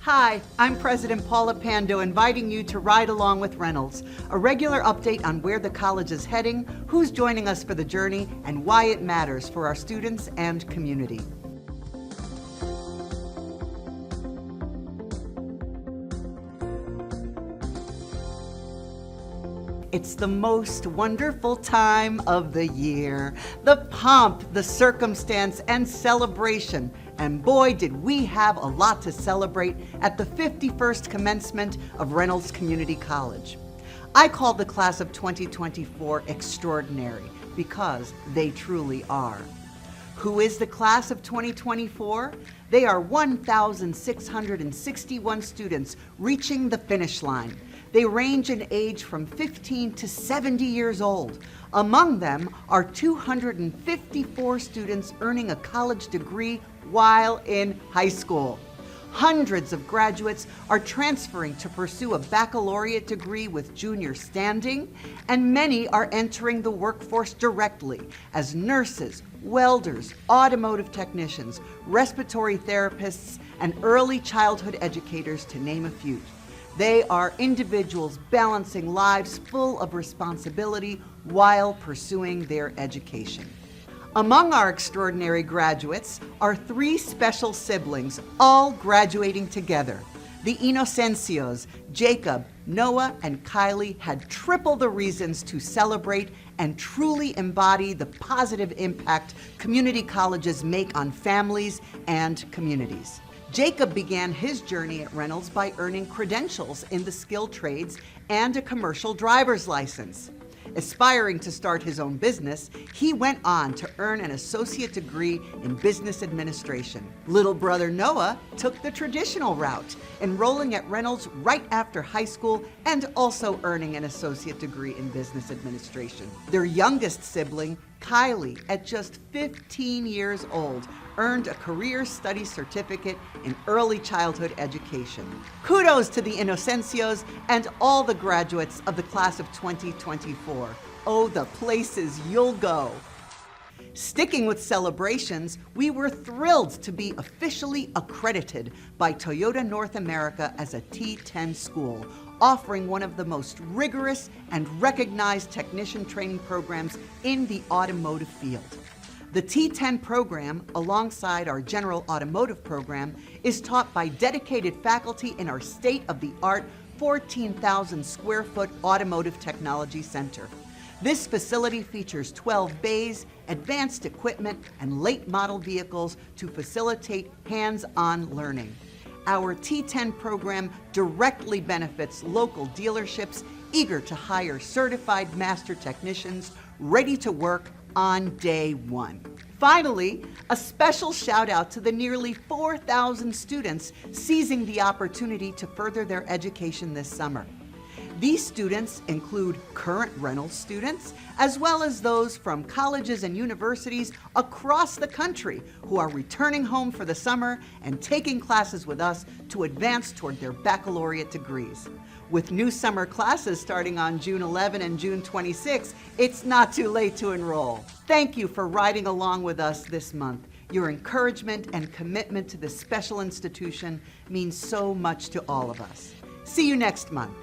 Hi, I'm President Paula Pando, inviting you to Ride Along with Reynolds, a regular update on where the college is heading, who's joining us for the journey, and why it matters for our students and community. It's the most wonderful time of the year. The pomp, the circumstance, and celebration. And boy, did we have a lot to celebrate at the 51st commencement of Reynolds Community College. I call the class of 2024 extraordinary because they truly are. Who is the class of 2024? They are 1,661 students reaching the finish line. They range in age from 15 to 70 years old. Among them are 254 students earning a college degree while in high school. Hundreds of graduates are transferring to pursue a baccalaureate degree with junior standing, and many are entering the workforce directly as nurses, welders, automotive technicians, respiratory therapists, and early childhood educators, to name a few. They are individuals balancing lives full of responsibility while pursuing their education. Among our extraordinary graduates are three special siblings, all graduating together. The Inocencios, Jacob, Noah, and Kylie, had triple the reasons to celebrate and truly embody the positive impact community colleges make on families and communities. Jacob began his journey at Reynolds by earning credentials in the skilled trades and a commercial driver's license. Aspiring to start his own business, he went on to earn an associate degree in business administration. Little brother Noah took the traditional route, enrolling at Reynolds right after high school and also earning an associate degree in business administration. Their youngest sibling, Kylie, at just 15 years old, earned a career study certificate in early childhood education. Kudos to the Inocencios and all the graduates of the class of 2024. Oh, the places you'll go. Sticking with celebrations, we were thrilled to be officially accredited by Toyota North America as a T10 school, offering one of the most rigorous and recognized technician training programs in the automotive field. The T10 program, alongside our general automotive program, is taught by dedicated faculty in our state-of-the-art 14,000 square foot automotive technology center. This facility features 12 bays, advanced equipment, and late model vehicles to facilitate hands-on learning. Our T10 program directly benefits local dealerships eager to hire certified master technicians ready to work on day one. Finally, a special shout out to the nearly 4,000 students seizing the opportunity to further their education this summer. These students include current Reynolds students, as well as those from colleges and universities across the country who are returning home for the summer and taking classes with us to advance toward their baccalaureate degrees. With new summer classes starting on June 11 and June 26, it's not too late to enroll. Thank you for riding along with us this month. Your encouragement and commitment to this special institution means so much to all of us. See you next month.